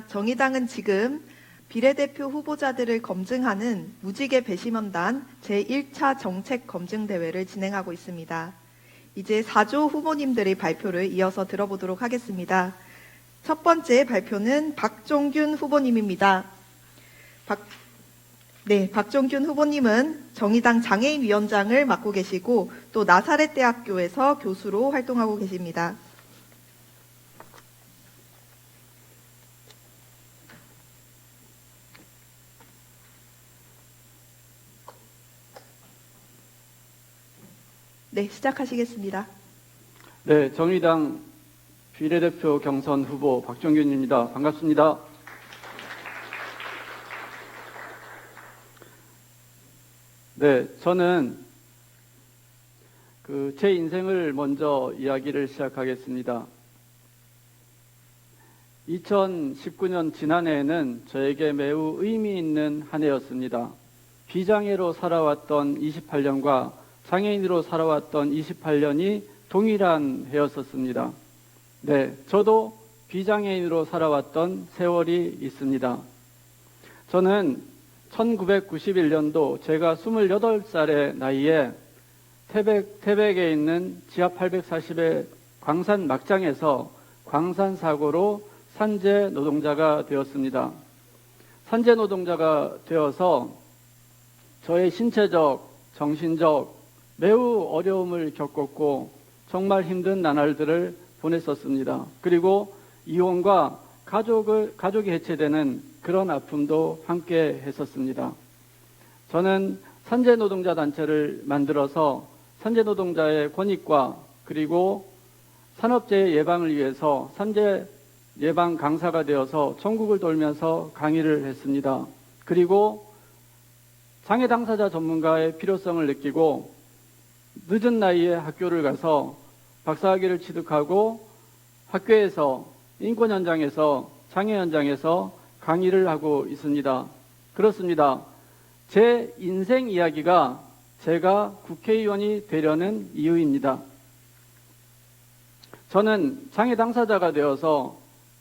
정의당은 지금 비례대표 후보자들을 검증하는 무지개 배심원단 제1차 정책 검증 대회를 진행하고 있습니다. 이제 4조 후보님들의 발표를 이어서 들어보도록 하겠습니다. 첫 번째 발표는 박종균 후보님입니다. 박종균 후보님은 정의당 장애인위원장을 맡고 계시고 또 나사렛대학교에서 교수로 활동하고 계십니다. 네, 시작하시겠습니다. 네, 정의당 비례대표 경선 후보 박종균입니다. 반갑습니다. 네, 저는 제 인생을 먼저 이야기를 시작하겠습니다. 2019년 지난해에는 저에게 매우 의미 있는 한 해였습니다. 비장애로 살아왔던 28년과 장애인으로 살아왔던 28년이 동일한 해였었습니다. 네, 저도 비장애인으로 살아왔던 세월이 있습니다. 저는 1991년도 제가 28살의 나이에 태백에 있는 지하 840의 광산 막장에서 광산 사고로 산재 노동자가 되었습니다. 산재 노동자가 되어서 저의 신체적, 정신적 매우 어려움을 겪었고 정말 힘든 나날들을 보냈었습니다. 그리고 이혼과 가족이 해체되는 그런 아픔도 함께 했었습니다. 저는 산재 노동자 단체를 만들어서 산재 노동자의 권익과 그리고 산업재해 예방을 위해서 산재 예방 강사가 되어서 전국을 돌면서 강의를 했습니다. 그리고 장애 당사자 전문가의 필요성을 느끼고 늦은 나이에 학교를 가서 박사학위를 취득하고 학교에서 인권 현장에서 장애 현장에서 강의를 하고 있습니다. 그렇습니다. 제 인생 이야기가 제가 국회의원이 되려는 이유입니다. 저는 장애 당사자가 되어서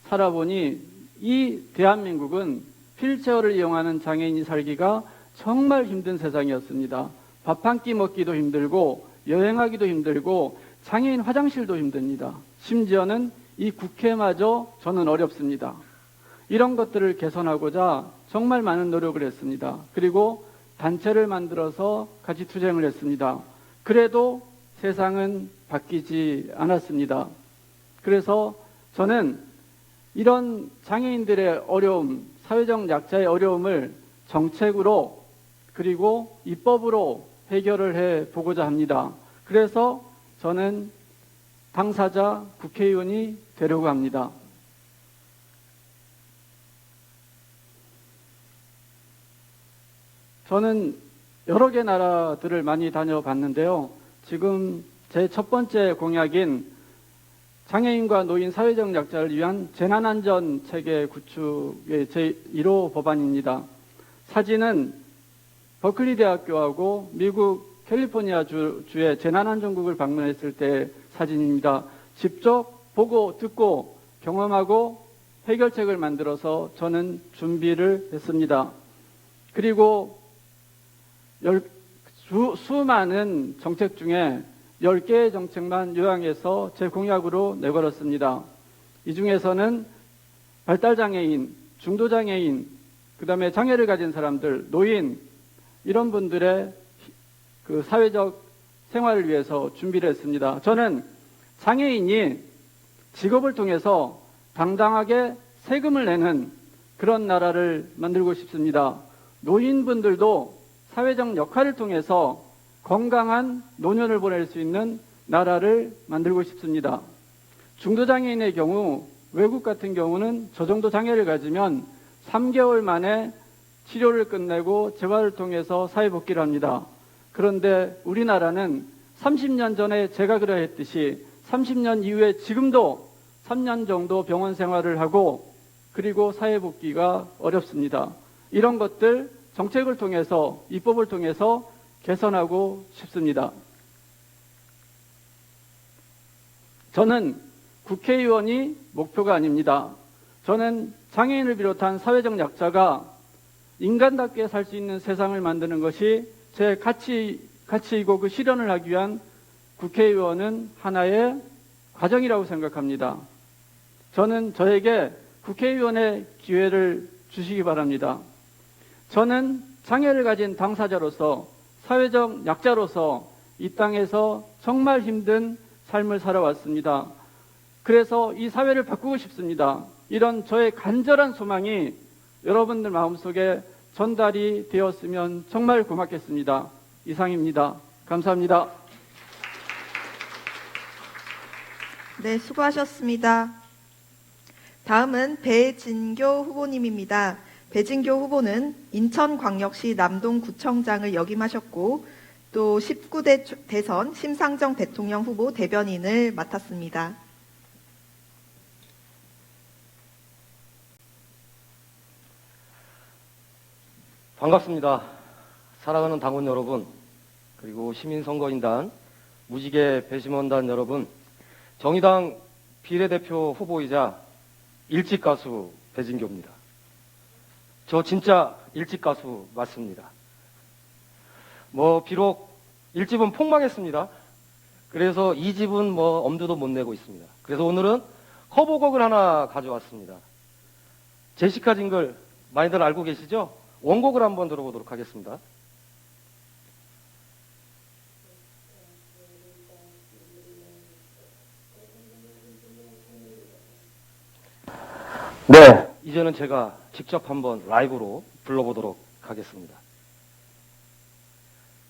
살아보니 이 대한민국은 휠체어를 이용하는 장애인이 살기가 정말 힘든 세상이었습니다. 밥 한 끼 먹기도 힘들고 여행하기도 힘들고 장애인 화장실도 힘듭니다. 심지어는 이 국회마저 저는 어렵습니다. 이런 것들을 개선하고자 정말 많은 노력을 했습니다. 그리고 단체를 만들어서 같이 투쟁을 했습니다. 그래도 세상은 바뀌지 않았습니다. 그래서 저는 이런 장애인들의 어려움, 사회적 약자의 어려움을 정책으로 그리고 입법으로 해결을 해 보고자 합니다. 그래서 저는 당사자 국회의원이 되려고 합니다. 저는 여러 개 나라들을 많이 다녀봤는데요. 지금 제 첫 번째 공약인 장애인과 노인 사회적 약자를 위한 재난안전 체계 구축의 제1호 법안입니다. 사진은 버클리 대학교하고 미국 캘리포니아 주의 재난안전국을 방문했을 때 사진입니다. 직접 보고 듣고 경험하고 해결책을 만들어서 저는 준비를 했습니다. 그리고 수많은 정책 중에 10개의 정책만 요약해서 제 공약으로 내걸었습니다. 이 중에서는 발달장애인, 중도장애인, 그 다음에 장애를 가진 사람들, 노인 이런 분들의 사회적 생활을 위해서 준비를 했습니다. 저는 장애인이 직업을 통해서 당당하게 세금을 내는 그런 나라를 만들고 싶습니다. 노인분들도 사회적 역할을 통해서 건강한 노년을 보낼 수 있는 나라를 만들고 싶습니다. 중도장애인의 경우 외국 같은 경우는 저 정도 장애를 가지면 3개월 만에 치료를 끝내고 재활을 통해서 사회복귀를 합니다. 그런데 우리나라는 30년 전에 제가 그러했듯이 30년 이후에 지금도 3년 정도 병원 생활을 하고 그리고 사회복귀가 어렵습니다. 이런 것들 정책을 통해서 입법을 통해서 개선하고 싶습니다. 저는 국회의원이 목표가 아닙니다. 저는 장애인을 비롯한 사회적 약자가 인간답게 살 수 있는 세상을 만드는 것이 제 가치이고 그 실현을 하기 위한 국회의원은 하나의 과정이라고 생각합니다. 저는 저에게 국회의원의 기회를 주시기 바랍니다. 저는 장애를 가진 당사자로서 사회적 약자로서 이 땅에서 정말 힘든 삶을 살아왔습니다. 그래서 이 사회를 바꾸고 싶습니다. 이런 저의 간절한 소망이 여러분들 마음속에 전달이 되었으면 정말 고맙겠습니다. 이상입니다. 감사합니다. 네, 수고하셨습니다. 다음은 배진교 후보님입니다. 배진교 후보는 인천광역시 남동구청장을 역임하셨고 또 19대 대선 심상정 대통령 후보 대변인을 맡았습니다. 반갑습니다. 사랑하는 당원 여러분, 그리고 시민선거인단, 무지개 배심원단 여러분, 정의당 비례대표 후보이자 일찍가수 배진교입니다. 저 진짜 일찍가수 맞습니다. 비록 1집은 폭망했습니다. 그래서 2집은 엄두도 못 내고 있습니다. 그래서 오늘은 커버곡을 하나 가져왔습니다. 제시카 징글 많이들 알고 계시죠? 원곡을 한번 들어보도록 하겠습니다. 네, 이제는 제가 직접 한번 라이브로 불러보도록 하겠습니다.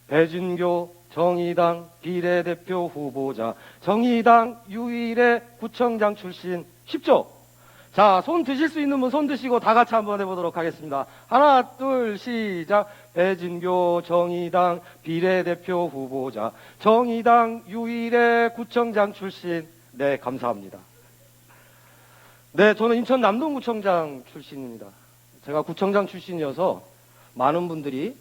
배진교 정의당 비례대표 후보자, 정의당 유일의 구청장 출신. 쉽죠? 자, 손 드실 수 있는 분 손 드시고 다 같이 한번 해보도록 하겠습니다. 하나, 둘, 시작. 배진교 정의당 비례대표 후보자, 정의당 유일의 구청장 출신. 네, 감사합니다. 네, 저는 인천 남동구청장 출신입니다. 제가 구청장 출신이어서 많은 분들이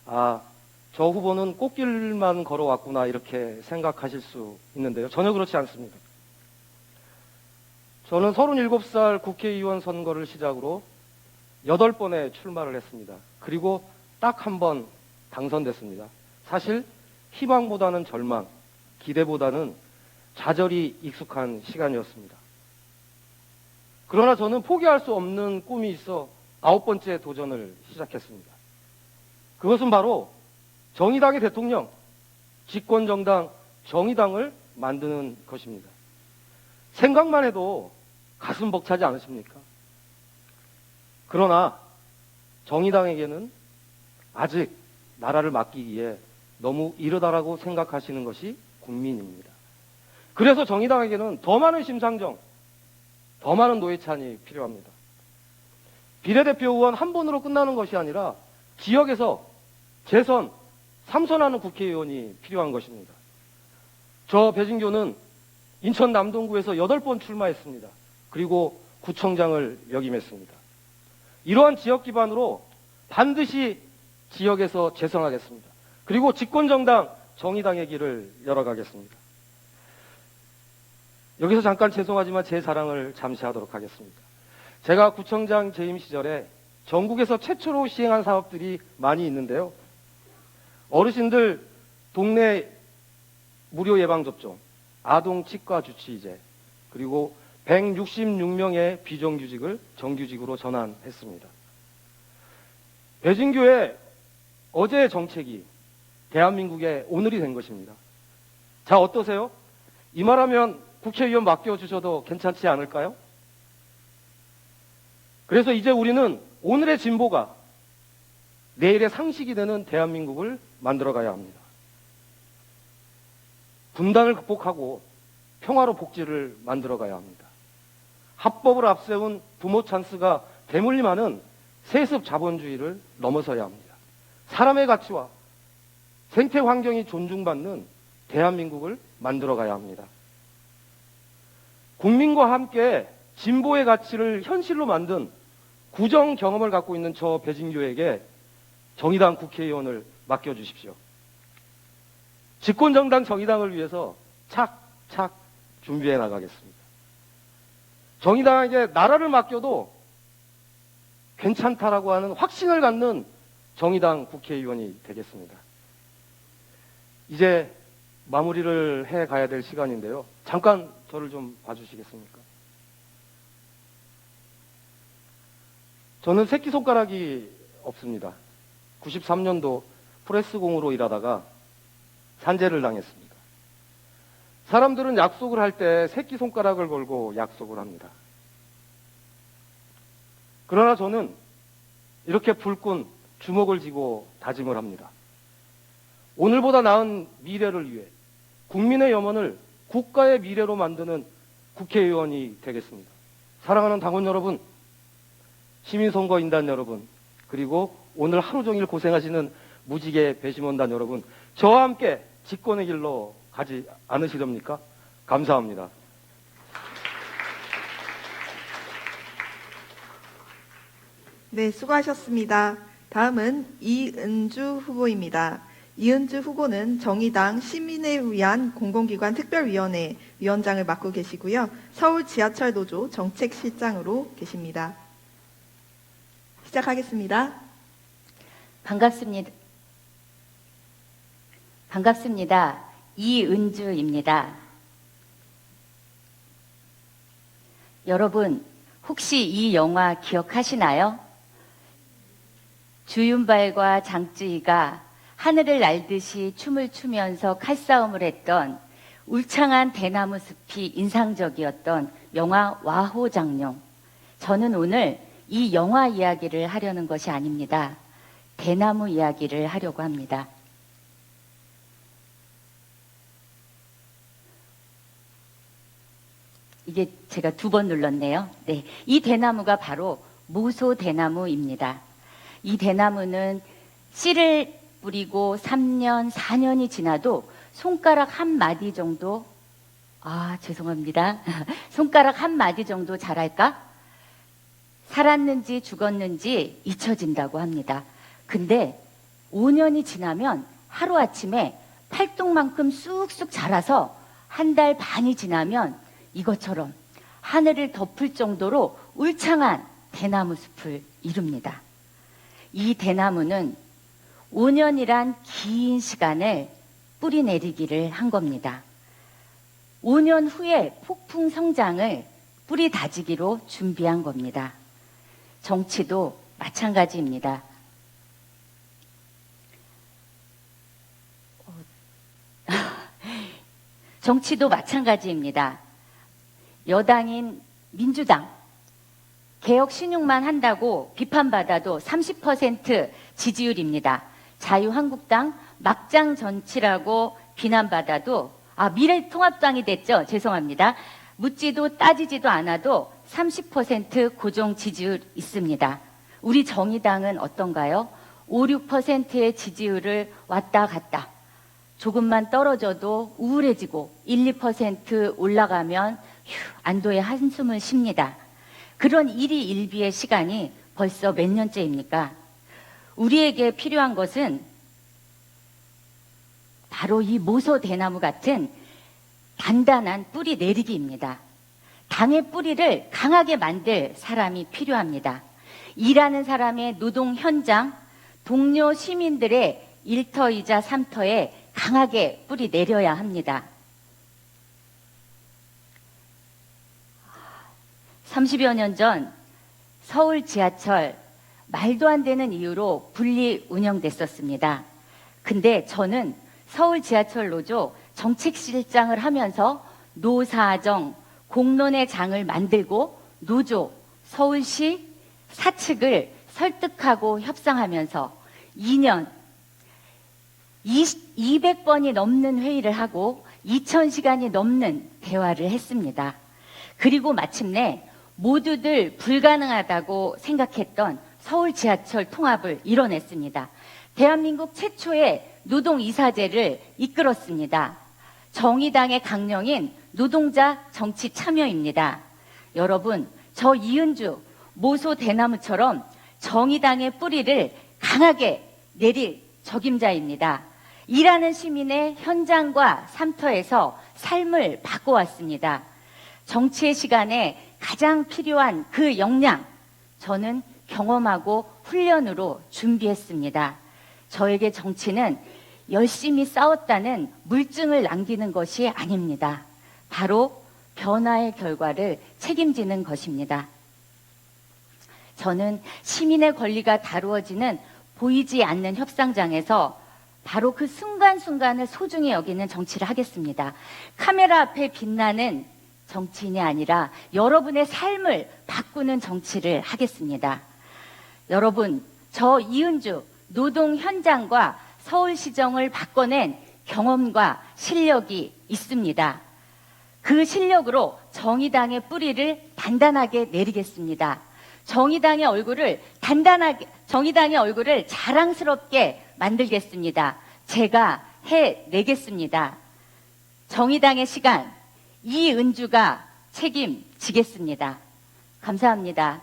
저 후보는 꽃길만 걸어왔구나 이렇게 생각하실 수 있는데요. 전혀 그렇지 않습니다. 저는 37살 국회의원 선거를 시작으로 8번의 출마를 했습니다. 그리고 딱 한 번 당선됐습니다. 사실 희망보다는 절망, 기대보다는 좌절이 익숙한 시간이었습니다. 그러나 저는 포기할 수 없는 꿈이 있어 9번째 도전을 시작했습니다. 그것은 바로 정의당의 대통령, 집권정당 정의당을 만드는 것입니다. 생각만 해도 가슴 벅차지 않으십니까? 그러나 정의당에게는 아직 나라를 맡기기에 너무 이르다라고 생각하시는 것이 국민입니다. 그래서 정의당에게는 더 많은 심상정, 더 많은 노회찬이 필요합니다. 비례대표 의원 한 번으로 끝나는 것이 아니라 지역에서 재선, 3선하는 국회의원이 필요한 것입니다. 저 배진교는 인천 남동구에서 8번 출마했습니다. 그리고 구청장을 역임했습니다. 이러한 지역 기반으로 반드시 지역에서 재선하겠습니다. 그리고 집권정당 정의당의 길을 열어가겠습니다. 여기서 잠깐 죄송하지만 제 자랑을 잠시 하도록 하겠습니다. 제가 구청장 재임 시절에 전국에서 최초로 시행한 사업들이 많이 있는데요. 어르신들 동네 무료 예방접종, 아동 치과 주치의제, 그리고 166명의 비정규직을 정규직으로 전환했습니다. 배진교의 어제의 정책이 대한민국의 오늘이 된 것입니다. 자, 어떠세요? 이 말하면 국회의원 맡겨주셔도 괜찮지 않을까요? 그래서 이제 우리는 오늘의 진보가 내일의 상식이 되는 대한민국을 만들어가야 합니다. 분단을 극복하고 평화로 복지를 만들어가야 합니다. 합법을 앞세운 부모 찬스가 대물림하는 세습 자본주의를 넘어서야 합니다. 사람의 가치와 생태 환경이 존중받는 대한민국을 만들어가야 합니다. 국민과 함께 진보의 가치를 현실로 만든 구정 경험을 갖고 있는 저 배진교에게 정의당 국회의원을 맡겨주십시오. 집권정당 정의당을 위해서 착착 준비해 나가겠습니다. 정의당에게 나라를 맡겨도 괜찮다라고 하는 확신을 갖는 정의당 국회의원이 되겠습니다. 이제 마무리를 해 가야 될 시간인데요. 잠깐 저를 좀 봐주시겠습니까? 저는 새끼손가락이 없습니다. 93년도 프레스공으로 일하다가 산재를 당했습니다. 사람들은 약속을 할 때 새끼손가락을 걸고 약속을 합니다. 그러나 저는 이렇게 불끈 주먹을 쥐고 다짐을 합니다. 오늘보다 나은 미래를 위해 국민의 염원을 국가의 미래로 만드는 국회의원이 되겠습니다. 사랑하는 당원 여러분, 시민선거인단 여러분, 그리고 오늘 하루 종일 고생하시는 무지개 배심원단 여러분, 저와 함께 집권의 길로 가지 않으시렵니까? 감사합니다. 네, 수고하셨습니다. 다음은 이은주 후보입니다. 이은주 후보는 정의당 시민을 위한 공공기관 특별위원회 위원장을 맡고 계시고요. 서울 지하철 노조 정책실장으로 계십니다. 시작하겠습니다. 반갑습니다. 반갑습니다. 이은주입니다. 여러분, 혹시 이 영화 기억하시나요? 주윤발과 장쯔이가 하늘을 날듯이 춤을 추면서 칼싸움을 했던 울창한 대나무 숲이 인상적이었던 영화 와호장룡. 저는 오늘 이 영화 이야기를 하려는 것이 아닙니다. 대나무 이야기를 하려고 합니다. 이게 제가 2번 눌렀네요. 네, 이 대나무가 바로 모소 대나무입니다. 이 대나무는 씨를 뿌리고 3년, 4년이 지나도 손가락 한 마디 정도, 죄송합니다. 손가락 한 마디 정도 자랄까? 살았는지 죽었는지 잊혀진다고 합니다. 근데 5년이 지나면 하루아침에 팔뚝만큼 쑥쑥 자라서 한 달 반이 지나면 이것처럼 하늘을 덮을 정도로 울창한 대나무 숲을 이룹니다. 이 대나무는 5년이란 긴 시간을 뿌리 내리기를 한 겁니다. 5년 후에 폭풍 성장을 뿌리 다지기로 준비한 겁니다. 정치도 마찬가지입니다. 정치도 마찬가지입니다. 여당인 민주당, 개혁 신용만 한다고 비판받아도 30% 지지율입니다. 자유한국당, 막장 정치라고 비난받아도, 미래통합당이 됐죠. 죄송합니다. 묻지도 따지지도 않아도 30% 고정 지지율 있습니다. 우리 정의당은 어떤가요? 5, 6%의 지지율을 왔다 갔다. 조금만 떨어져도 우울해지고 1, 2% 올라가면 안도의 한숨을 쉽니다. 그런 일희일비의 시간이 벌써 몇 년째입니까? 우리에게 필요한 것은 바로 이 모소 대나무 같은 단단한 뿌리 내리기입니다. 당의 뿌리를 강하게 만들 사람이 필요합니다. 일하는 사람의 노동 현장, 동료 시민들의 일터이자 삼터에 강하게 뿌리 내려야 합니다. 30여 년 전 서울 지하철 말도 안 되는 이유로 분리 운영됐었습니다. 근데 저는 서울 지하철 노조 정책실장을 하면서 노사정, 공론의 장을 만들고 노조, 서울시 사측을 설득하고 협상하면서 2년 200번이 넘는 회의를 하고 2000시간이 넘는 대화를 했습니다. 그리고 마침내 모두들 불가능하다고 생각했던 서울 지하철 통합을 이뤄냈습니다. 대한민국 최초의 노동이사제를 이끌었습니다. 정의당의 강령인 노동자 정치 참여입니다. 여러분, 저 이은주, 모소 대나무처럼 정의당의 뿌리를 강하게 내릴 적임자입니다. 일하는 시민의 현장과 삼터에서 삶을 바꿔왔습니다. 정치의 시간에 가장 필요한 그 역량, 저는 경험하고 훈련으로 준비했습니다. 저에게 정치는 열심히 싸웠다는 물증을 남기는 것이 아닙니다. 바로 변화의 결과를 책임지는 것입니다. 저는 시민의 권리가 다루어지는 보이지 않는 협상장에서 바로 그 순간순간을 소중히 여기는 정치를 하겠습니다. 카메라 앞에 빛나는 정치인이 아니라 여러분의 삶을 바꾸는 정치를 하겠습니다. 여러분, 저 이은주 노동 현장과 서울시정을 바꿔낸 경험과 실력이 있습니다. 그 실력으로 정의당의 뿌리를 단단하게 내리겠습니다. 정의당의 얼굴을 자랑스럽게 만들겠습니다. 제가 해내겠습니다. 정의당의 시간, 이은주가 책임지겠습니다. 감사합니다.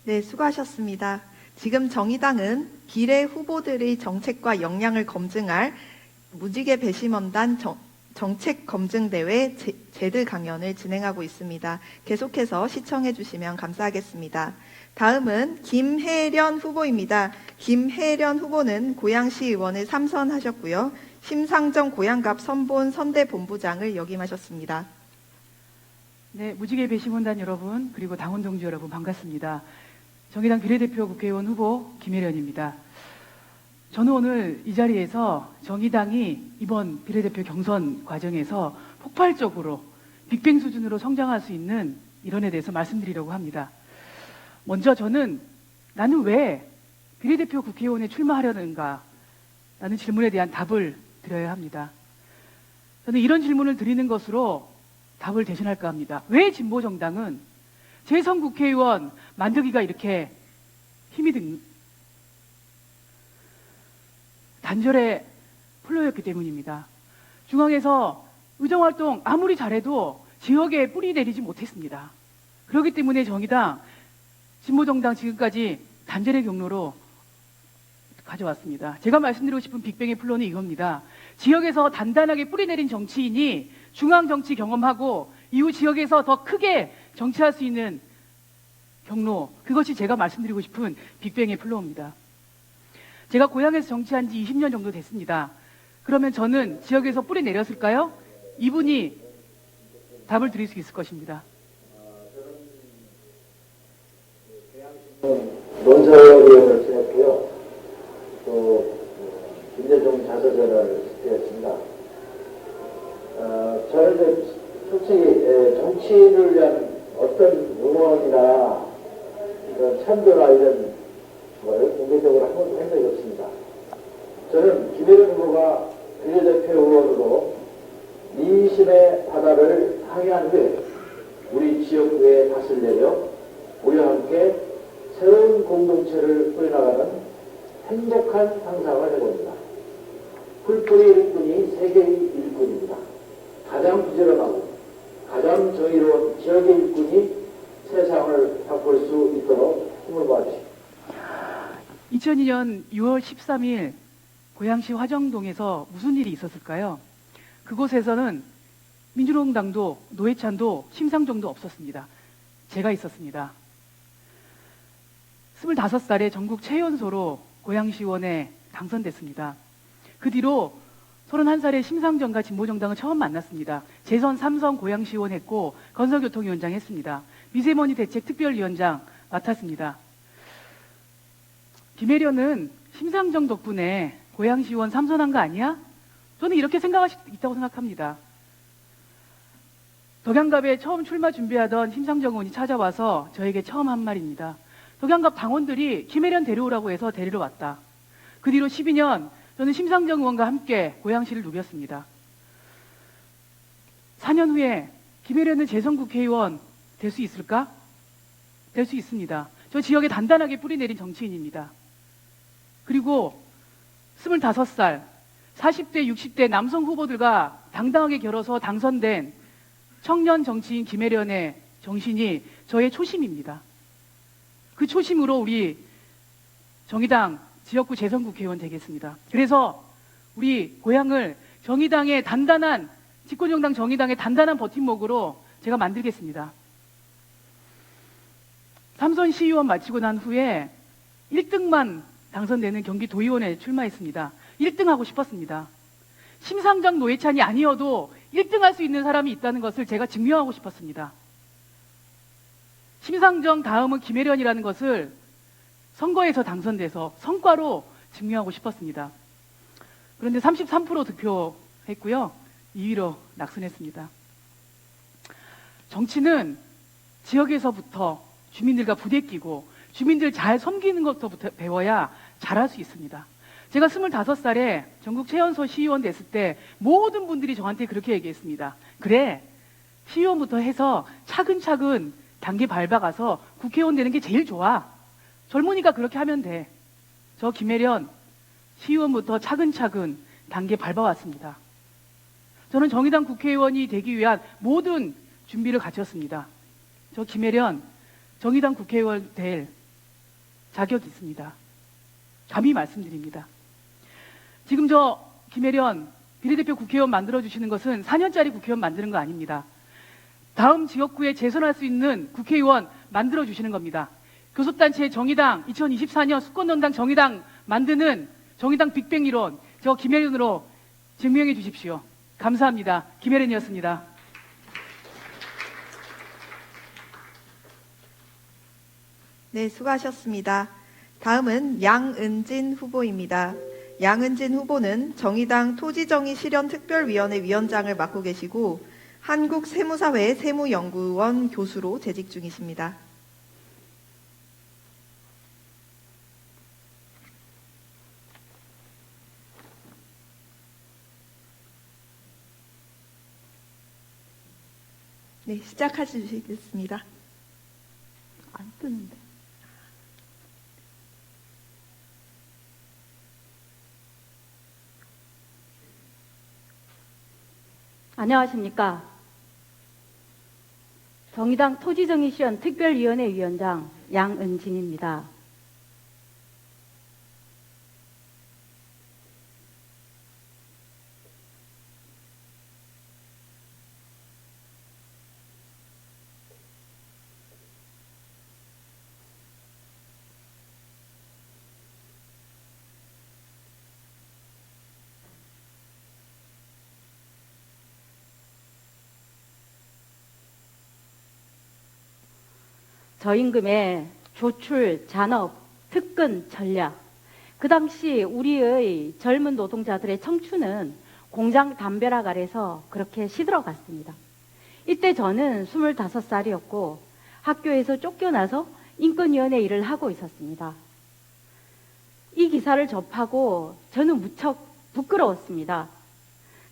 네, 수고하셨습니다. 지금 정의당은 비례 후보들의 정책과 역량을 검증할 무지개 배심원단 정책 검증 대회 제드 강연을 진행하고 있습니다. 계속해서 시청해 주시면 감사하겠습니다. 다음은 김혜련 후보입니다. 김혜련 후보는 고양시 의원을 3선하셨고요. 심상정 고양갑 선본 선대본부장을 역임하셨습니다. 네, 무지개 배심원단 여러분, 그리고 당원 동지 여러분 반갑습니다. 정의당 비례대표 국회의원 후보 김혜련입니다. 저는 오늘 이 자리에서 정의당이 이번 비례대표 경선 과정에서 폭발적으로 빅뱅 수준으로 성장할 수 있는 일원에 대해서 말씀드리려고 합니다. 먼저 나는 왜 비례대표 국회의원에 출마하려는가 라는 질문에 대한 답을 드려야 합니다. 저는 이런 질문을 드리는 것으로 답을 대신할까 합니다. 왜 진보정당은 재선 국회의원 만들기가 이렇게 힘이 단절의 플로였기 때문입니다. 중앙에서 의정활동 아무리 잘해도 지역에 뿌리 내리지 못했습니다. 그렇기 때문에 정의당, 진보정당 지금까지 단절의 경로로 가져왔습니다. 제가 말씀드리고 싶은 빅뱅의 플로는 이겁니다. 지역에서 단단하게 뿌리 내린 정치인이 중앙 정치 경험하고 이후 지역에서 더 크게 정치할 수 있는 경로, 그것이 제가 말씀드리고 싶은 빅뱅의 플로우입니다. 제가 고향에서 정치한 지 20년 정도 됐습니다. 그러면 저는 지역에서 뿌리 내렸을까요? 이분이 답을 드릴 수 있을 것입니다. 논설위원을 지냈고요. 또 김대중 자서전을 쓰였습니다. 저는 솔직히 정치인을 위한 어떤 응원이나 이런 찬조나 이런 걸 공개적으로 한 번도 한 적이 없습니다. 저는 김혜련 후보가 비례대표 의원으로 민심의 바다를 항해한 후에 우리 지역구에 밭을 내려 우리와 함께 새로운 공동체를 꾸려나가는 행복한 상상을 해봅니다. 풀뿌리 일꾼이 세계의 일꾼입니다. 가장 부지런하고 가장 정의로운 지역의 일꾼이 세상을 바꿀 수 있도록 힘을 모아주십시오. 2002년 6월 13일 고양시 화정동에서 무슨 일이 있었을까요? 그곳에서는 민주노동당도 노회찬도 심상정도 없었습니다. 제가 있었습니다. 25살에 전국 최연소로 고양시의원에 당선됐습니다. 그 뒤로 31살에 심상정과 진보정당을 처음 만났습니다. 재선 3선 고양시의원 했고 건설교통위원장 했습니다. 미세먼지 대책 특별위원장 맡았습니다. 김혜련은 심상정 덕분에 고양시의원 3선한 거 아니야? 저는 이렇게 생각할 수 있다고 생각합니다. 덕양갑에 처음 출마 준비하던 심상정 의원이 찾아와서 저에게 처음 한 말입니다. 덕양갑 당원들이 김혜련 데려오라고 해서 데리러 왔다. 그 뒤로 12년 저는 심상정 의원과 함께 고양시를 누볐습니다. 4년 후에 김혜련은 재선 국회의원 될 수 있을까? 될 수 있습니다. 저 지역에 단단하게 뿌리 내린 정치인입니다. 그리고 25살, 40대, 60대 남성 후보들과 당당하게 겨뤄서 당선된 청년 정치인 김혜련의 정신이 저의 초심입니다. 그 초심으로 우리 정의당 지역구 재선국회의원 되겠습니다. 그래서 우리 고향을 정의당의 단단한, 집권정당 정의당의 단단한 버팀목으로 제가 만들겠습니다. 삼선 시의원 마치고 난 후에 1등만 당선되는 경기도의원에 출마했습니다. 1등 하고 싶었습니다. 심상정 노회찬이 아니어도 1등 할 수 있는 사람이 있다는 것을 제가 증명하고 싶었습니다. 심상정 다음은 김혜련이라는 것을 선거에서 당선돼서 성과로 증명하고 싶었습니다. 그런데 33% 득표했고요. 2위로 낙선했습니다. 정치는 지역에서부터 주민들과 부대끼고 주민들 잘 섬기는 것부터 배워야 잘할 수 있습니다. 제가 25살에 전국 최연소 시의원 됐을 때 모든 분들이 저한테 그렇게 얘기했습니다. 그래, 시의원부터 해서 차근차근 단계 밟아가서 국회의원 되는 게 제일 좋아. 젊으니까 그렇게 하면 돼. 저 김혜련 시의원부터 차근차근 단계 밟아왔습니다. 저는 정의당 국회의원이 되기 위한 모든 준비를 갖췄습니다. 저 김혜련 정의당 국회의원 될 자격이 있습니다. 감히 말씀드립니다. 지금 저 김혜련 비례대표 국회의원 만들어주시는 것은 4년짜리 국회의원 만드는 거 아닙니다. 다음 지역구에 재선할 수 있는 국회의원 만들어주시는 겁니다. 교섭단체 정의당 2024년 수권논당 정의당 만드는 정의당 빅뱅 이론 저 김혜련으로 증명해 주십시오. 감사합니다. 김혜련이었습니다. 네, 수고하셨습니다. 다음은 양은진 후보입니다. 양은진 후보는 정의당 토지정의실현특별위원회 위원장을 맡고 계시고 한국세무사회 세무연구원 교수로 재직 중이십니다. 네, 시작하시겠습니다. 안 뜨는데. 안녕하십니까. 정의당 토지정의실현 특별위원회 위원장 양은진입니다. 저임금의 조출, 잔업, 특근 전략. 그 당시 우리의 젊은 노동자들의 청춘은 공장 담벼락 아래서 그렇게 시들어갔습니다. 이때 저는 25살이었고 학교에서 쫓겨나서 인권위원회 일을 하고 있었습니다. 이 기사를 접하고 저는 무척 부끄러웠습니다.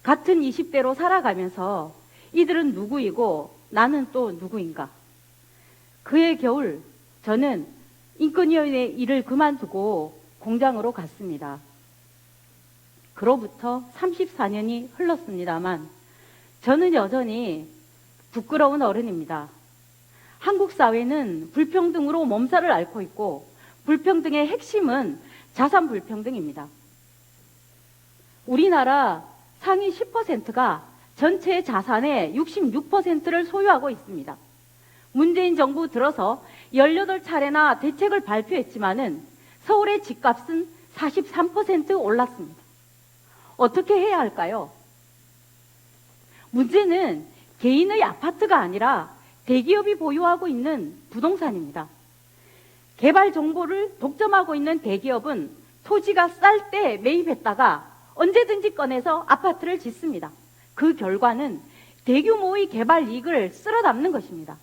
같은 20대로 살아가면서 이들은 누구이고 나는 또 누구인가. 그해 겨울 저는 인권위원회 일을 그만두고 공장으로 갔습니다. 그로부터 34년이 흘렀습니다만 저는 여전히 부끄러운 어른입니다. 한국 사회는 불평등으로 몸살을 앓고 있고 불평등의 핵심은 자산 불평등입니다. 우리나라 상위 10%가 전체 자산의 66%를 소유하고 있습니다. 문재인 정부 들어서 18차례나 대책을 발표했지만은 서울의 집값은 43% 올랐습니다. 어떻게 해야 할까요? 문제는 개인의 아파트가 아니라 대기업이 보유하고 있는 부동산입니다. 개발 정보를 독점하고 있는 대기업은 토지가 쌀 때 매입했다가 언제든지 꺼내서 아파트를 짓습니다. 그 결과는 대규모의 개발 이익을 쓸어 담는 것입니다.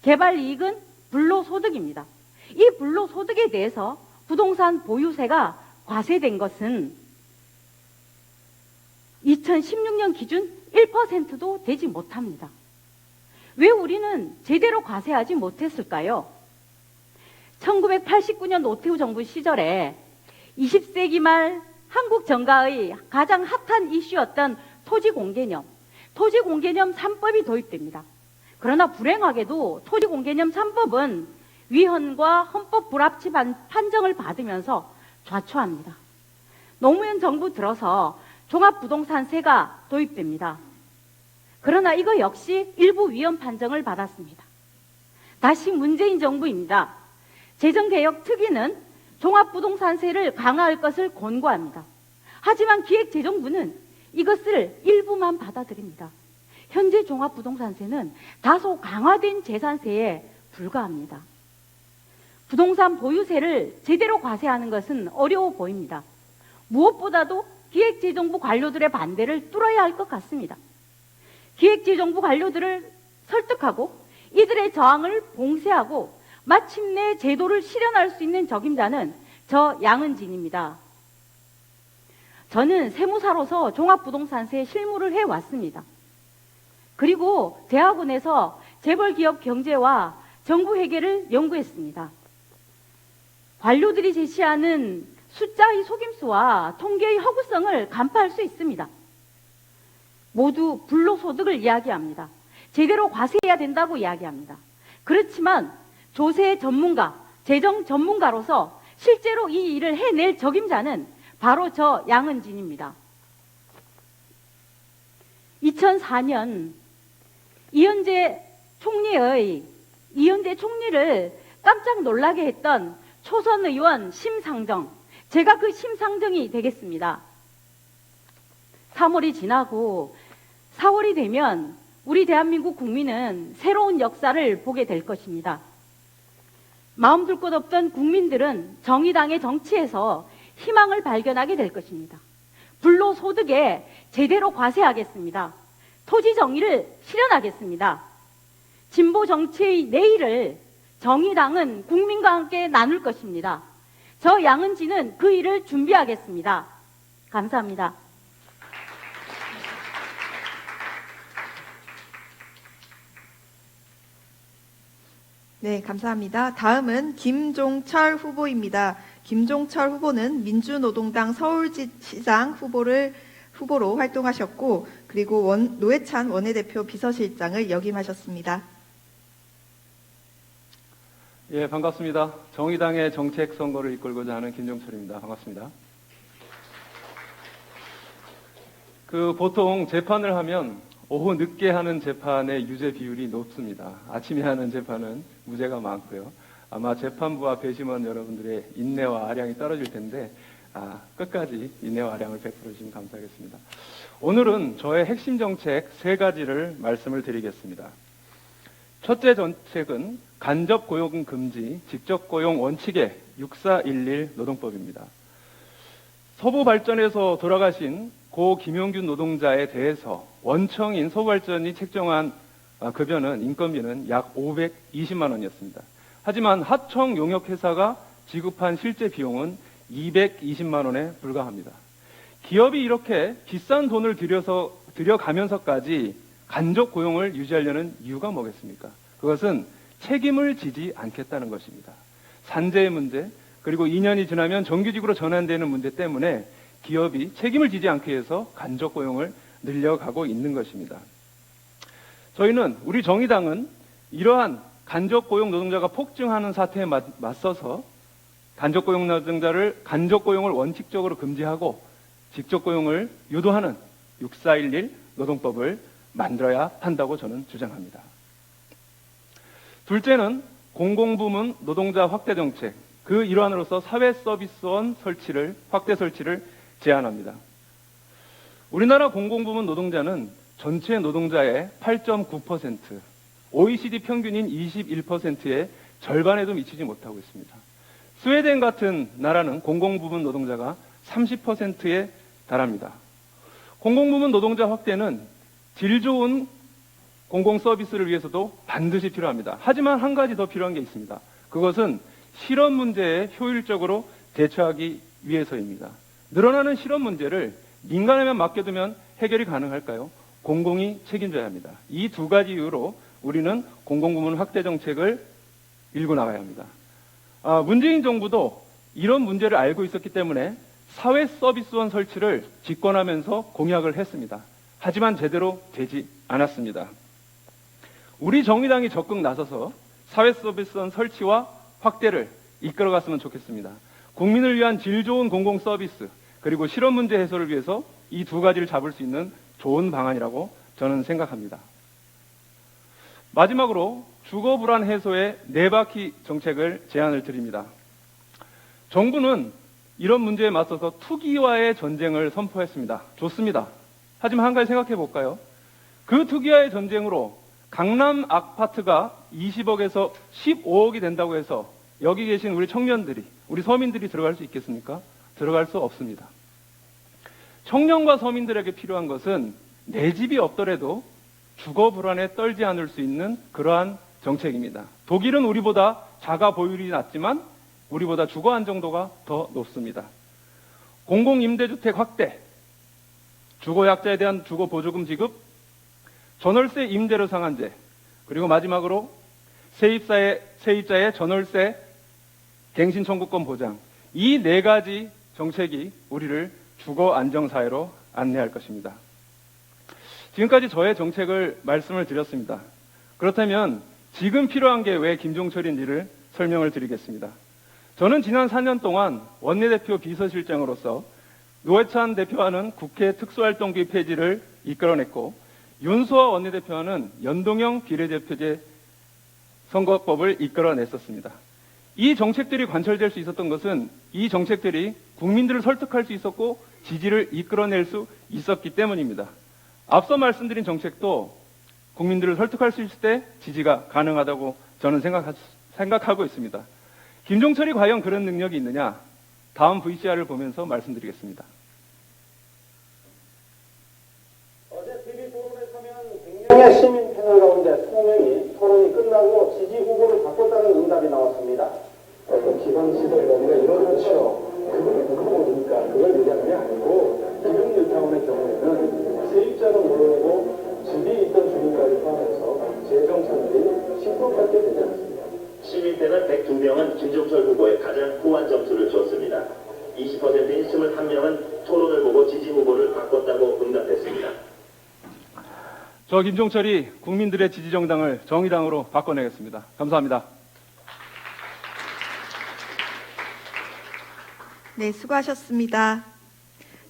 개발 이익은 불로소득입니다. 이 불로소득에 대해서 부동산 보유세가 과세된 것은 2016년 기준 1%도 되지 못합니다. 왜 우리는 제대로 과세하지 못했을까요? 1989년 노태우 정부 시절에 20세기 말 한국 정가의 가장 핫한 이슈였던 토지공개념 3법이 도입됩니다. 그러나 불행하게도 토지공개념 3법은 위헌과 헌법 불합치 판정을 받으면서 좌초합니다. 노무현 정부 들어서 종합부동산세가 도입됩니다. 그러나 이거 역시 일부 위헌 판정을 받았습니다. 다시 문재인 정부입니다. 재정개혁 특위는 종합부동산세를 강화할 것을 권고합니다. 하지만 기획재정부는 이것을 일부만 받아들입니다. 현재 종합부동산세는 다소 강화된 재산세에 불과합니다. 부동산 보유세를 제대로 과세하는 것은 어려워 보입니다. 무엇보다도 기획재정부 관료들의 반대를 뚫어야 할 것 같습니다. 기획재정부 관료들을 설득하고 이들의 저항을 봉쇄하고 마침내 제도를 실현할 수 있는 적임자는 저 양은진입니다. 저는 세무사로서 종합부동산세 실무를 해왔습니다. 그리고 대학원에서 재벌기업 경제와 정부 회계를 연구했습니다. 관료들이 제시하는 숫자의 속임수와 통계의 허구성을 간파할 수 있습니다. 모두 불로소득을 이야기합니다. 제대로 과세해야 된다고 이야기합니다. 그렇지만 조세 전문가, 재정 전문가로서 실제로 이 일을 해낼 적임자는 바로 저 양은진입니다. 2004년 이현재 총리를 깜짝 놀라게 했던 초선 의원 심상정, 제가 그 심상정이 되겠습니다. 3월이 지나고 4월이 되면 우리 대한민국 국민은 새로운 역사를 보게 될 것입니다. 마음 둘 곳 없던 국민들은 정의당의 정치에서 희망을 발견하게 될 것입니다. 불로소득에 제대로 과세하겠습니다. 토지 정의를 실현하겠습니다. 진보 정치의 내일을 정의당은 국민과 함께 나눌 것입니다. 저 양은진은 그 일을 준비하겠습니다. 감사합니다. 네, 감사합니다. 다음은 김종철 후보입니다. 김종철 후보는 민주노동당 서울시장 후보로 활동하셨고, 그리고 노회찬 원내대표 비서실장을 역임하셨습니다. 예, 반갑습니다. 정의당의 정책 선거를 이끌고자 하는 김종철입니다. 반갑습니다. 보통 재판을 하면 오후 늦게 하는 재판의 유죄 비율이 높습니다. 아침에 하는 재판은 무죄가 많고요. 아마 재판부와 배심원 여러분들의 인내와 아량이 떨어질 텐데 끝까지 인내와 아량을 베풀어 주시면 감사하겠습니다. 오늘은 저의 핵심 정책 3가지를 말씀을 드리겠습니다. 첫째 정책은 간접 고용 금지, 직접 고용 원칙의 6411 노동법입니다. 서부발전에서 돌아가신 고 김용균 노동자에 대해서 원청인 서부발전이 책정한 급여는, 인건비는 약 520만 원이었습니다. 하지만 하청 용역회사가 지급한 실제 비용은 220만 원에 불과합니다. 기업이 이렇게 비싼 돈을 들여가면서까지 간접 고용을 유지하려는 이유가 뭐겠습니까? 그것은 책임을 지지 않겠다는 것입니다. 산재의 문제, 그리고 2년이 지나면 정규직으로 전환되는 문제 때문에 기업이 책임을 지지 않기 위해서 간접 고용을 늘려가고 있는 것입니다. 저희는, 우리 정의당은 이러한 간접 고용 노동자가 폭증하는 사태에 맞서서 간접 고용 노동자를 간접 고용을 원칙적으로 금지하고 직접 고용을 유도하는 6411 노동법을 만들어야 한다고 저는 주장합니다. 둘째는 공공부문 노동자 확대 정책, 그 일환으로서 사회서비스원 확대 설치를 제안합니다. 우리나라 공공부문 노동자는 전체 노동자의 8.9%, OECD 평균인 21%의 절반에도 미치지 못하고 있습니다. 스웨덴 같은 나라는 공공부문 노동자가 30%에 달합니다. 공공부문 노동자 확대는 질 좋은 공공 서비스를 위해서도 반드시 필요합니다. 하지만 한 가지 더 필요한 게 있습니다. 그것은 실업 문제에 효율적으로 대처하기 위해서입니다. 늘어나는 실업 문제를 민간에만 맡겨두면 해결이 가능할까요? 공공이 책임져야 합니다. 이 2가지 이유로 우리는 공공부문 확대 정책을 밀고 나가야 합니다. 문재인 정부도 이런 문제를 알고 있었기 때문에 사회서비스원 설치를 집권하면서 공약을 했습니다. 하지만 제대로 되지 않았습니다. 우리 정의당이 적극 나서서 사회서비스원 설치와 확대를 이끌어갔으면 좋겠습니다. 국민을 위한 질 좋은 공공서비스, 그리고 실업 문제 해소를 위해서 이 2가지를 잡을 수 있는 좋은 방안이라고 저는 생각합니다. 마지막으로 주거 불안 해소의 네 바퀴 정책을 제안을 드립니다. 정부는 이런 문제에 맞서서 투기와의 전쟁을 선포했습니다. 좋습니다. 하지만 한 가지 생각해 볼까요? 그 투기와의 전쟁으로 강남 아파트가 20억에서 15억이 된다고 해서 여기 계신 우리 청년들이, 우리 서민들이 들어갈 수 있겠습니까? 들어갈 수 없습니다. 청년과 서민들에게 필요한 것은 내 집이 없더라도 주거 불안에 떨지 않을 수 있는 그러한 정책입니다. 독일은 우리보다 자가 보유율이 낮지만 우리보다 주거 안정도가 더 높습니다. 공공임대주택 확대, 주거약자에 대한 주거보조금 지급, 전월세 임대료 상한제, 그리고 마지막으로 세입자의 전월세 갱신 청구권 보장, 이 네 가지 정책이 우리를 주거 안정사회로 안내할 것입니다. 지금까지 저의 정책을 말씀을 드렸습니다. 그렇다면 지금 필요한 게 왜 김종철인지를 설명을 드리겠습니다. 저는 지난 4년 동안 원내대표 비서실장으로서 노회찬 대표와는 국회 특수활동비 폐지를 이끌어냈고 윤소아 원내대표와는 연동형 비례대표제 선거법을 이끌어냈었습니다. 이 정책들이 관철될 수 있었던 것은 이 정책들이 국민들을 설득할 수 있었고 지지를 이끌어낼 수 있었기 때문입니다. 앞서 말씀드린 정책도 국민들을 설득할 수 있을 때 지지가 가능하다고 저는 생각하고 있습니다. 김종철이 과연 그런 능력이 있느냐? 다음 VCR을 보면서 말씀드리겠습니다. 어제 TV 토론에 서면 100명의 시민 패널 가운데 20명이 토론이 끝나고 지지 후보를 바꿨다는 응답이 나왔습니다. 어떤 기방시설이라든가 이렇죠. 그걸 보니까 그걸 얘기하는 게 아니고 기흥뉴타운의 경우에는 세입자는 물론이고 집이 있던 주민까지 포함해서 재정착률이 10%밖에 되지 않습니다. 시민 패널 102명은 김종철 후보에 가장 후한 점수를 줬습니다. 20%인 21명은 토론을 보고 지지 후보를 바꿨다고 응답했습니다. 저 김종철이 국민들의 지지 정당을 정의당으로 바꿔내겠습니다. 감사합니다. 네, 수고하셨습니다.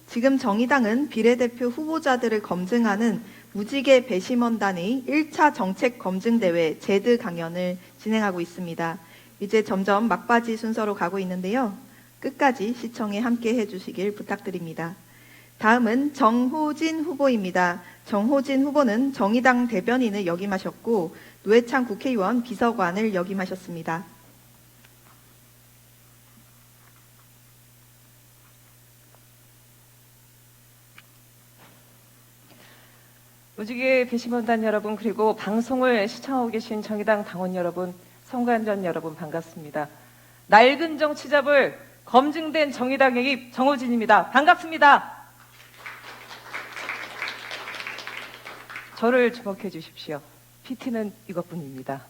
지금 정의당은 비례대표 후보자들을 검증하는 무지개 배심원단의 1차 정책 검증대회 제드 강연을 진행하고 있습니다. 이제 점점 막바지 순서로 가고 있는데요. 끝까지 시청에 함께 해주시길 부탁드립니다. 다음은 정호진 후보입니다. 정호진 후보는 정의당 대변인을 역임하셨고 노회찬 국회의원 비서관을 역임하셨습니다. 무지개 배심원단 여러분, 그리고 방송을 시청하고 계신 정의당 당원 여러분, 선관전 여러분, 반갑습니다. 낡은 정치 잡을 검증된 정의당의 정호진입니다. 반갑습니다. 저를 주목해 주십시오. PT는 이것뿐입니다.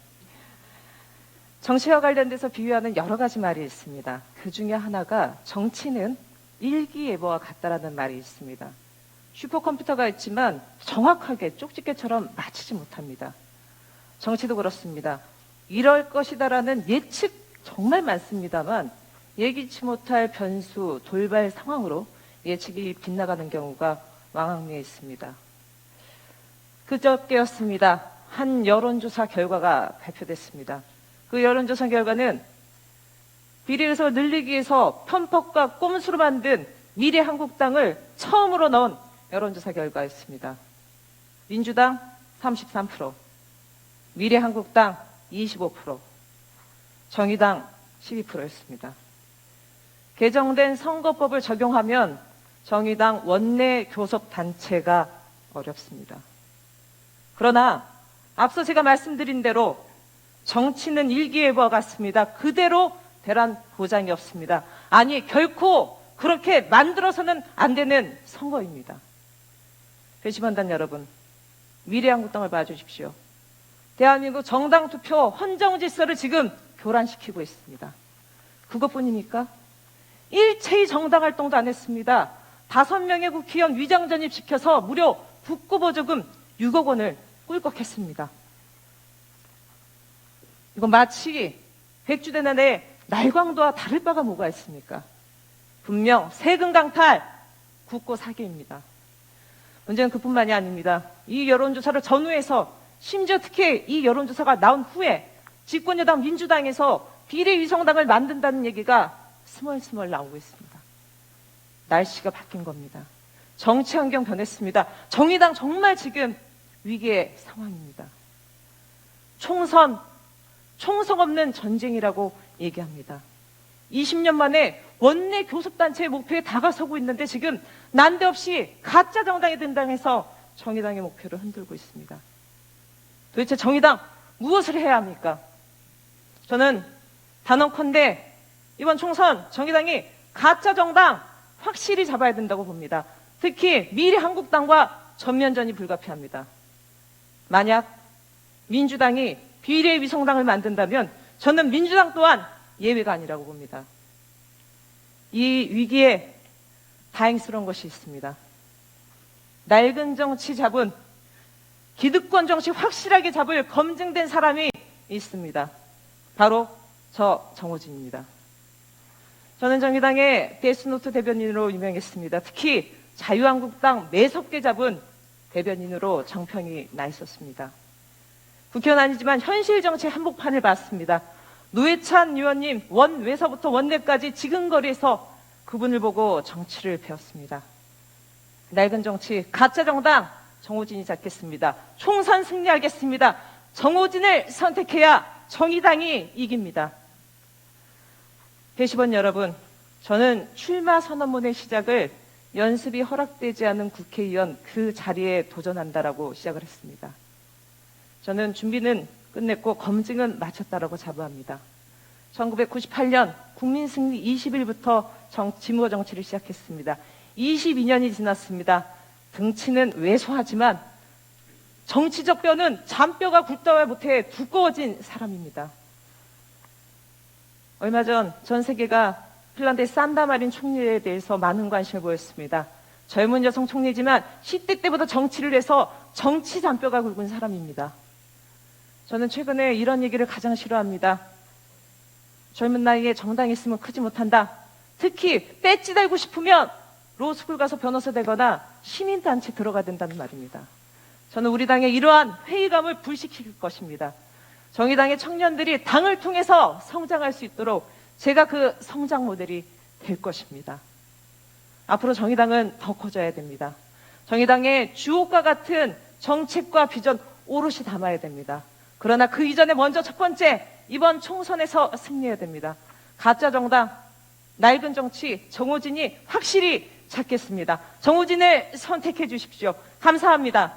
정치와 관련돼서 비유하는 여러 가지 말이 있습니다. 그 중에 하나가 정치는 일기예보와 같다라는 말이 있습니다. 슈퍼컴퓨터가 있지만 정확하게 쪽집게처럼 맞히지 못합니다. 정치도 그렇습니다. 이럴 것이다라는 예측 정말 많습니다만 예기치 못할 변수, 돌발 상황으로 예측이 빗나가는 경우가 왕왕리에 있습니다. 그저께였습니다. 한 여론조사 결과가 발표됐습니다. 그 여론조사 결과는 비례의석을 늘리기 위해서 편법과 꼼수로 만든 미래한국당을 처음으로 넣은 여론조사 결과였습니다. 민주당 33%, 미래한국당 25%, 정의당 12%였습니다. 개정된 선거법을 적용하면 정의당 원내 교섭 단체가 어렵습니다. 그러나 앞서 제가 말씀드린 대로 정치는 일기예보와 같습니다. 그대로 되란 보장이 없습니다. 아니, 결코 그렇게 만들어서는 안 되는 선거입니다. 배심원단 여러분, 미래한국당을 봐주십시오. 대한민국 정당 투표 헌정 질서를 지금 교란시키고 있습니다. 그것뿐입니까? 일체의 정당 활동도 안 했습니다. 5명의 국회의원 위장 전입시켜서 무려 북구보조금 6억 원을 꿀꺽했습니다. 이건 마치 백주대난의 날광도와 다를 바가 뭐가 있습니까? 분명 세금 강탈, 국고 사기입니다. 문제는 그뿐만이 아닙니다. 이 여론조사를 전후해서 심지어 특히 이 여론조사가 나온 후에 집권여당 민주당에서 비례위성당을 만든다는 얘기가 스멀스멀 나오고 있습니다. 날씨가 바뀐 겁니다. 정치 환경 변했습니다. 정의당 정말 지금 위기의 상황입니다. 총선 없는 전쟁이라고 얘기합니다. 20년 만에 원내 교섭단체의 목표에 다가서고 있는데 지금 난데없이 가짜 정당이 된다해서 정의당의 목표를 흔들고 있습니다. 도대체 정의당 무엇을 해야 합니까? 저는 단언컨대 이번 총선 정의당이 가짜 정당 확실히 잡아야 된다고 봅니다. 특히 미래한국당과 전면전이 불가피합니다. 만약 민주당이 비례위성당을 만든다면 저는 민주당 또한 예외가 아니라고 봅니다. 이 위기에 다행스러운 것이 있습니다. 낡은 정치 잡은 기득권 정치 확실하게 잡을 검증된 사람이 있습니다. 바로 저 정호진입니다. 저는 정의당의 데스노트 대변인으로 유명했습니다. 특히 자유한국당 매섭게 잡은 대변인으로 정평이 나 있었습니다. 국회의원 아니지만 현실 정치 한복판을 봤습니다. 노회찬 의원님 원외서부터 원내까지 지근거리에서 그분을 보고 정치를 배웠습니다. 낡은 정치, 가짜 정당 정호진이 잡겠습니다. 총선 승리하겠습니다. 정호진을 선택해야 정의당이 이깁니다. 배심원 여러분, 저는 출마 선언문의 시작을 연습이 허락되지 않은 국회의원 그 자리에 도전한다라고 시작을 했습니다. 저는 준비는 끝냈고 검증은 마쳤다라고 자부합니다. 1998년 국민승리 20일부터 지무어 정치를 시작했습니다. 22년이 지났습니다. 등치는 왜소하지만 정치적 뼈는 잔뼈가 굵다와 못해 두꺼워진 사람입니다. 얼마 전 세계가 핀란드의 산다마린 총리에 대해서 많은 관심을 보였습니다. 젊은 여성 총리지만 10대 때부터 정치를 해서 정치 잔뼈가 굵은 사람입니다. 저는 최근에 이런 얘기를 가장 싫어합니다. 젊은 나이에 정당에 있으면 크지 못한다. 특히 배지 달고 싶으면 로스쿨 가서 변호사 되거나 시민단체 들어가야 된다는 말입니다. 저는 우리 당의 이러한 회의감을 불식시킬 것입니다. 정의당의 청년들이 당을 통해서 성장할 수 있도록 제가 그 성장 모델이 될 것입니다. 앞으로 정의당은 더 커져야 됩니다. 정의당의 주옥과 같은 정책과 비전 오롯이 담아야 됩니다. 그러나 그 이전에 먼저 첫 번째, 이번 총선에서 승리해야 됩니다. 가짜 정당, 낡은 정치, 정호진이 확실히 찾겠습니다. 정호진을 선택해 주십시오. 감사합니다.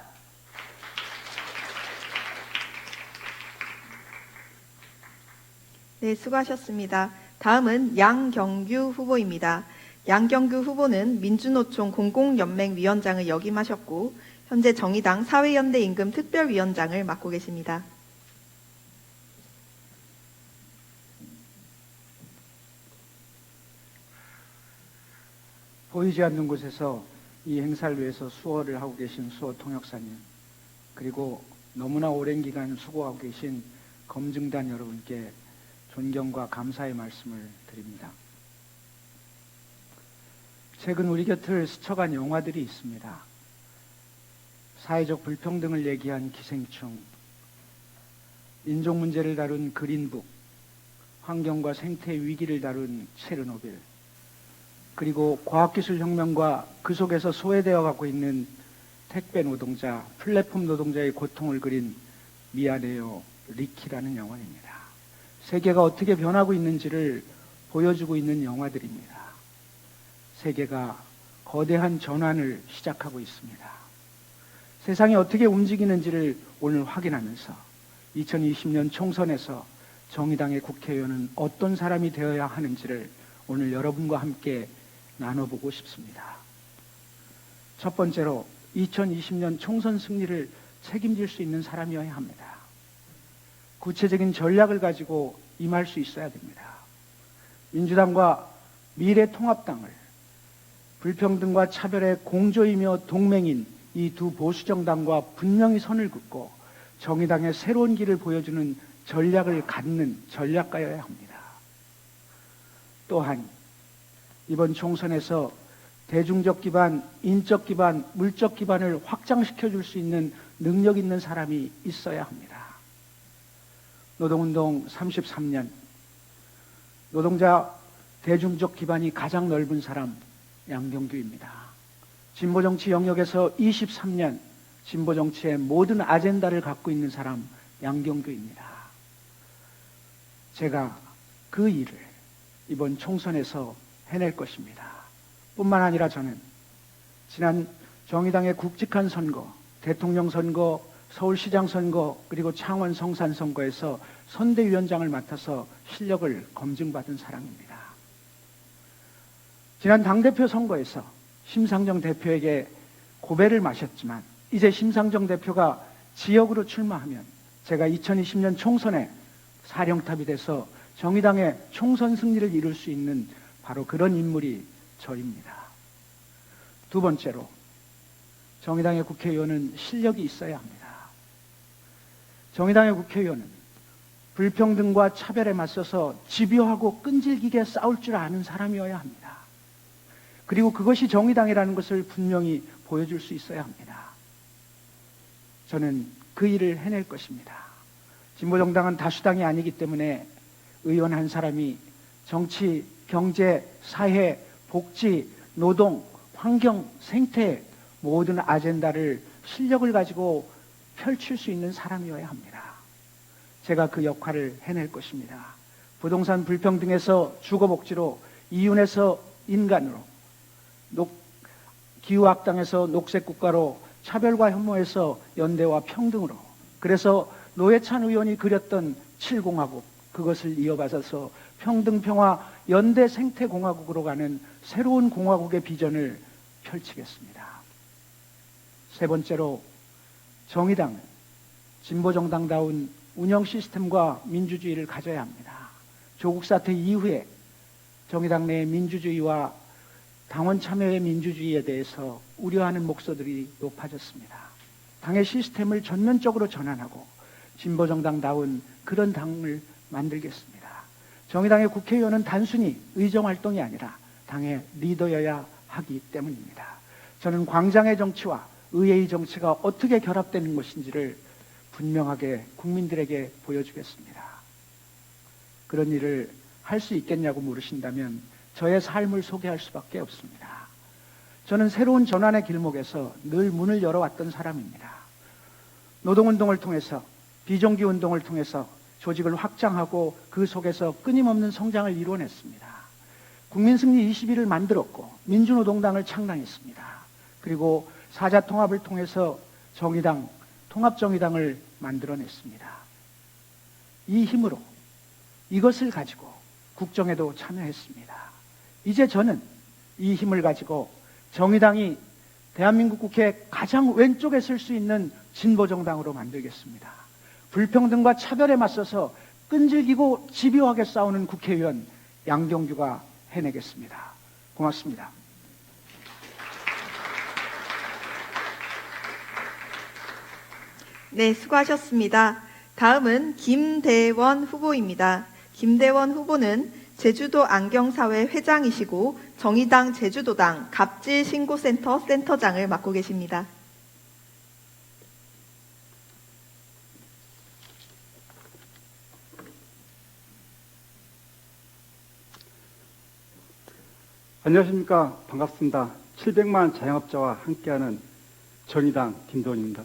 네, 수고하셨습니다. 다음은 양경규 후보입니다. 양경규 후보는 민주노총 공공연맹위원장을 역임하셨고 현재 정의당 사회연대 임금 특별위원장을 맡고 계십니다. 보이지 않는 곳에서 이 행사를 위해서 수고를 하고 계신 수호 통역사님, 그리고 너무나 오랜 기간 수고하고 계신 검증단 여러분께 존경과 감사의 말씀을 드립니다. 최근 우리 곁을 스쳐간 영화들이 있습니다. 사회적 불평등을 얘기한 기생충, 인종 문제를 다룬 그린북, 환경과 생태 위기를 다룬 체르노빌, 그리고 과학기술혁명과 그 속에서 소외되어 가고 있는 택배 노동자, 플랫폼 노동자의 고통을 그린 미안해요, 리키라는 영화입니다. 세계가 어떻게 변하고 있는지를 보여주고 있는 영화들입니다. 세계가 거대한 전환을 시작하고 있습니다. 세상이 어떻게 움직이는지를 오늘 확인하면서 2020년 총선에서 정의당의 국회의원은 어떤 사람이 되어야 하는지를 오늘 여러분과 함께 나눠보고 싶습니다. 첫 번째로 2020년 총선 승리를 책임질 수 있는 사람이어야 합니다. 구체적인 전략을 가지고 임할 수 있어야 됩니다. 민주당과 미래통합당을 불평등과 차별의 공조이며 동맹인 이 두 보수정당과 분명히 선을 긋고 정의당의 새로운 길을 보여주는 전략을 갖는 전략가여야 합니다. 또한 이번 총선에서 대중적 기반, 인적 기반, 물적 기반을 확장시켜 줄 수 있는 능력 있는 사람이 있어야 합니다. 노동운동 33년, 노동자 대중적 기반이 가장 넓은 사람 양경규입니다. 진보정치 영역에서 23년 진보정치의 모든 아젠다를 갖고 있는 사람 양경규입니다. 제가 그 일을 이번 총선에서 해낼 것입니다. 뿐만 아니라 저는 지난 정의당의 굵직한 선거, 대통령 선거, 서울시장 선거, 그리고 창원 성산 선거에서 선대위원장을 맡아서 실력을 검증받은 사람입니다. 지난 당대표 선거에서 심상정 대표에게 고배를 마셨지만 이제 심상정 대표가 지역으로 출마하면 제가 2020년 총선에 사령탑이 돼서 정의당의 총선 승리를 이룰 수 있는 바로 그런 인물이 저입니다. 두 번째로 정의당의 국회의원은 실력이 있어야 합니다. 정의당의 국회의원은 불평등과 차별에 맞서서 집요하고 끈질기게 싸울 줄 아는 사람이어야 합니다. 그리고 그것이 정의당이라는 것을 분명히 보여줄 수 있어야 합니다. 저는 그 일을 해낼 것입니다. 진보정당은 다수당이 아니기 때문에 의원 한 사람이 정치, 경제, 사회, 복지, 노동, 환경, 생태 모든 아젠다를 실력을 가지고 펼칠 수 있는 사람이어야 합니다. 제가 그 역할을 해낼 것입니다. 부동산 불평등에서 주거복지로, 이윤에서 인간으로, 기후악당에서 녹색국가로, 차별과 혐오에서 연대와 평등으로, 그래서 노회찬 의원이 그렸던 7공화국, 그것을 이어받아서 평등평화 연대 생태공화국으로 가는 새로운 공화국의 비전을 펼치겠습니다. 세 번째로 정의당은 진보정당다운 운영 시스템과 민주주의를 가져야 합니다. 조국 사태 이후에 정의당 내 민주주의와 당원 참여의 민주주의에 대해서 우려하는 목소들이 높아졌습니다. 당의 시스템을 전면적으로 전환하고 진보정당다운 그런 당을 만들겠습니다. 정의당의 국회의원은 단순히 의정활동이 아니라 당의 리더여야 하기 때문입니다. 저는 광장의 정치와 의회의 정치가 어떻게 결합되는 것인지를 분명하게 국민들에게 보여주겠습니다. 그런 일을 할 수 있겠냐고 물으신다면 저의 삶을 소개할 수밖에 없습니다. 저는 새로운 전환의 길목에서 늘 문을 열어왔던 사람입니다. 노동운동을 통해서, 비정규 운동을 통해서 조직을 확장하고 그 속에서 끊임없는 성장을 이뤄냈습니다. 국민승리 21을 만들었고 민주노동당을 창당했습니다. 그리고 사자통합을 통해서 정의당, 통합정의당을 만들어냈습니다. 이 힘으로, 이것을 가지고 국정에도 참여했습니다. 이제 저는 이 힘을 가지고 정의당이 대한민국 국회 가장 왼쪽에 설 수 있는 진보정당으로 만들겠습니다. 불평등과 차별에 맞서서 끈질기고 집요하게 싸우는 국회의원 양경규가 해내겠습니다. 고맙습니다. 네, 수고하셨습니다. 다음은 김대원 후보입니다. 김대원 후보는 제주도 안경사회 회장이시고 정의당 제주도당 갑질신고센터 센터장을 맡고 계십니다. 안녕하십니까. 반갑습니다. 700만 자영업자와 함께하는 정의당 김도원입니다.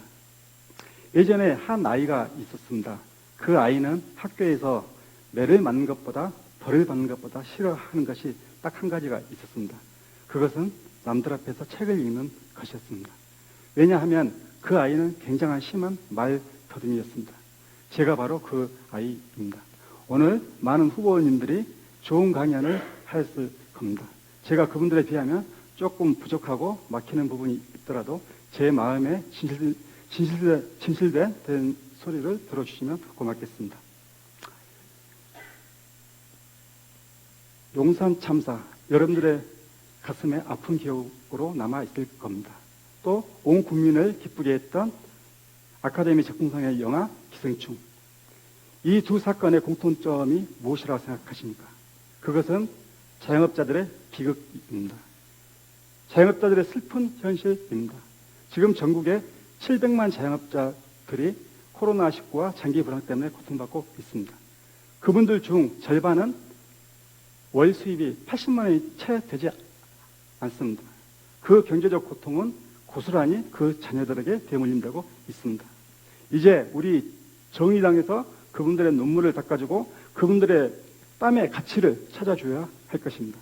예전에 한 아이가 있었습니다. 그 아이는 학교에서 매를 맞는 것보다 벌을 받는 것보다 싫어하는 것이 딱 한 가지가 있었습니다. 그것은 남들 앞에서 책을 읽는 것이었습니다. 왜냐하면 그 아이는 굉장한 심한 말 더듬이였습니다. 제가 바로 그 아이입니다. 오늘 많은 후보님들이 좋은 강연을 하였을 겁니다. 제가 그분들에 비하면 조금 부족하고 막히는 부분이 있더라도 제 마음에 진실된 소리를 들어주시면 고맙겠습니다. 용산 참사, 여러분들의 가슴에 아픈 기억으로 남아있을 겁니다. 또 온 국민을 기쁘게 했던 아카데미 작품상의 영화 기생충. 이 두 사건의 공통점이 무엇이라고 생각하십니까? 그것은 자영업자들의 비극입니다. 자영업자들의 슬픈 현실입니다. 지금 전국에 700만 자영업자들이 코로나19와 장기 불황 때문에 고통받고 있습니다. 그분들 중 절반은 월 수입이 80만 원이 채 되지 않습니다. 그 경제적 고통은 고스란히 그 자녀들에게 대물림되고 있습니다. 이제 우리 정의당에서 그분들의 눈물을 닦아주고 그분들의 땀의 가치를 찾아줘야 할 것입니다.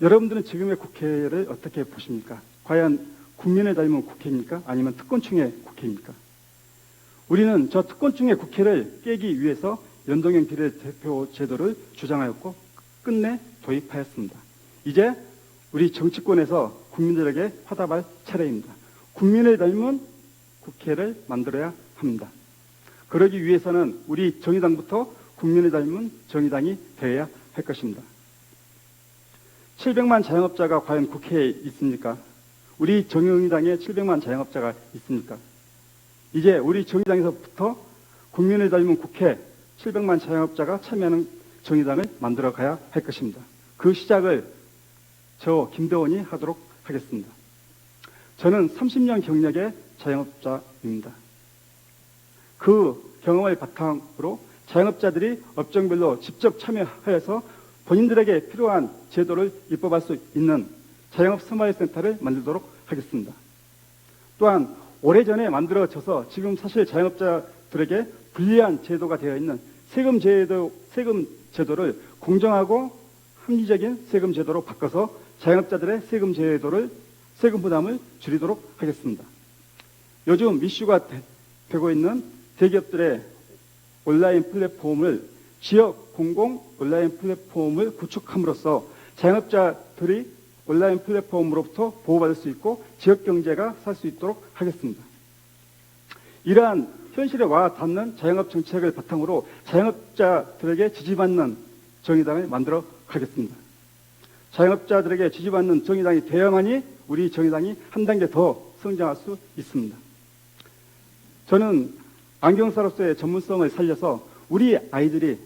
여러분들은 지금의 국회를 어떻게 보십니까? 과연 국민을 닮은 국회입니까? 아니면 특권층의 국회입니까? 우리는 저 특권층의 국회를 깨기 위해서 연동형 비례대표 제도를 주장하였고 끝내 도입하였습니다. 이제 우리 정치권에서 국민들에게 화답할 차례입니다. 국민을 닮은 국회를 만들어야 합니다. 그러기 위해서는 우리 정의당부터 국민을 닮은 정의당이 되어야 할 것입니다. 700만 자영업자가 과연 국회에 있습니까? 우리 정의당에 700만 자영업자가 있습니까? 이제 우리 정의당에서부터 국민을 닮은 국회 700만 자영업자가 참여하는 정의당을 만들어 가야 할 것입니다. 그 시작을 저 김대원이 하도록 하겠습니다. 저는 30년 경력의 자영업자입니다. 그 경험을 바탕으로 자영업자들이 업종별로 직접 참여하여서 본인들에게 필요한 제도를 입법할 수 있는 자영업 스마일 센터를 만들도록 하겠습니다. 또한 오래전에 만들어져서 지금 사실 자영업자들에게 불리한 제도가 되어 있는 세금 제도를 공정하고 합리적인 세금 제도로 바꿔서 자영업자들의 세금 부담을 줄이도록 하겠습니다. 요즘 이슈가 되고 있는 대기업들의 온라인 플랫폼을 지역 공공 온라인 플랫폼을 구축함으로써 자영업자들이 온라인 플랫폼으로부터 보호받을 수 있고 지역 경제가 살 수 있도록 하겠습니다. 이러한 현실에 와 닿는 자영업 정책을 바탕으로 자영업자들에게 지지받는 정의당을 만들어 가겠습니다. 자영업자들에게 지지받는 정의당이 되어야만이 우리 정의당이 한 단계 더 성장할 수 있습니다. 저는 안경사로서의 전문성을 살려서 우리 아이들이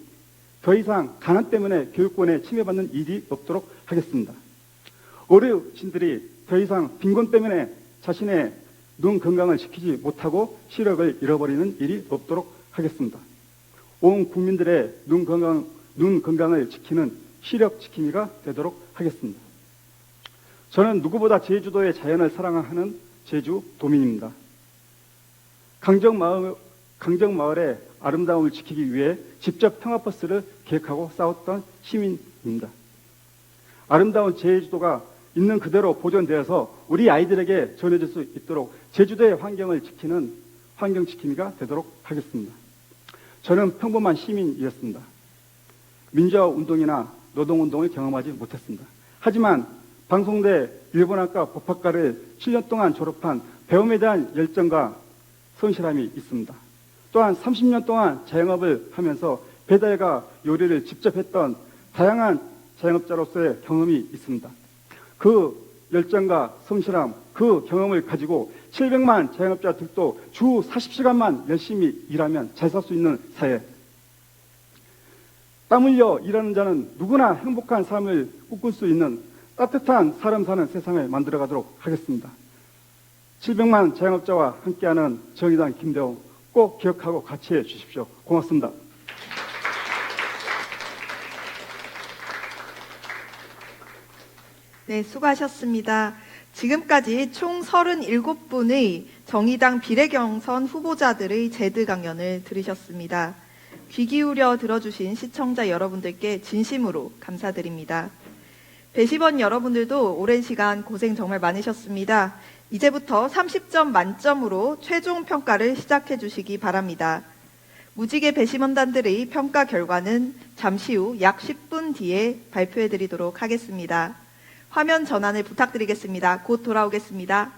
더 이상 가난 때문에 교육권에 침해받는 일이 없도록 하겠습니다. 어르신들이 더 이상 빈곤 때문에 자신의 눈 건강을 지키지 못하고 시력을 잃어버리는 일이 없도록 하겠습니다. 온 국민들의 눈 건강을 지키는 시력 지킴이가 되도록 하겠습니다. 저는 누구보다 제주도의 자연을 사랑하는 제주도민입니다. 강정마을의 아름다움을 지키기 위해 직접 평화버스를 계획하고 싸웠던 시민입니다. 아름다운 제주도가 있는 그대로 보존되어서 우리 아이들에게 전해질 수 있도록 제주도의 환경을 지키는 환경지킴이가 되도록 하겠습니다. 저는 평범한 시민이었습니다. 민주화 운동이나 노동운동을 경험하지 못했습니다. 하지만 방송대 일본학과 법학과를 7년 동안 졸업한 배움에 대한 열정과 성실함이 있습니다. 또한 30년 동안 자영업을 하면서 배달과 요리를 직접 했던 다양한 자영업자로서의 경험이 있습니다. 그 열정과 성실함, 그 경험을 가지고 700만 자영업자들도 주 40시간만 열심히 일하면 잘 살 수 있는 사회. 땀 흘려 일하는 자는 누구나 행복한 삶을 꿈꿀 수 있는 따뜻한 사람 사는 세상을 만들어 가도록 하겠습니다. 700만 자영업자와 함께하는 정의당 김대원 꼭 기억하고 같이 해 주십시오. 고맙습니다. 네, 수고하셨습니다. 지금까지 총 37분의 정의당 비례경선 후보자들의 제드 강연을 들으셨습니다. 귀 기울여 들어주신 시청자 여러분들께 진심으로 감사드립니다. 배심원 여러분들도 오랜 시간 고생 정말 많으셨습니다. 이제부터 30점 만점으로 최종 평가를 시작해 주시기 바랍니다. 무지개 배심원단들의 평가 결과는 잠시 후 약 10분 뒤에 발표해 드리도록 하겠습니다. 화면 전환을 부탁드리겠습니다. 곧 돌아오겠습니다.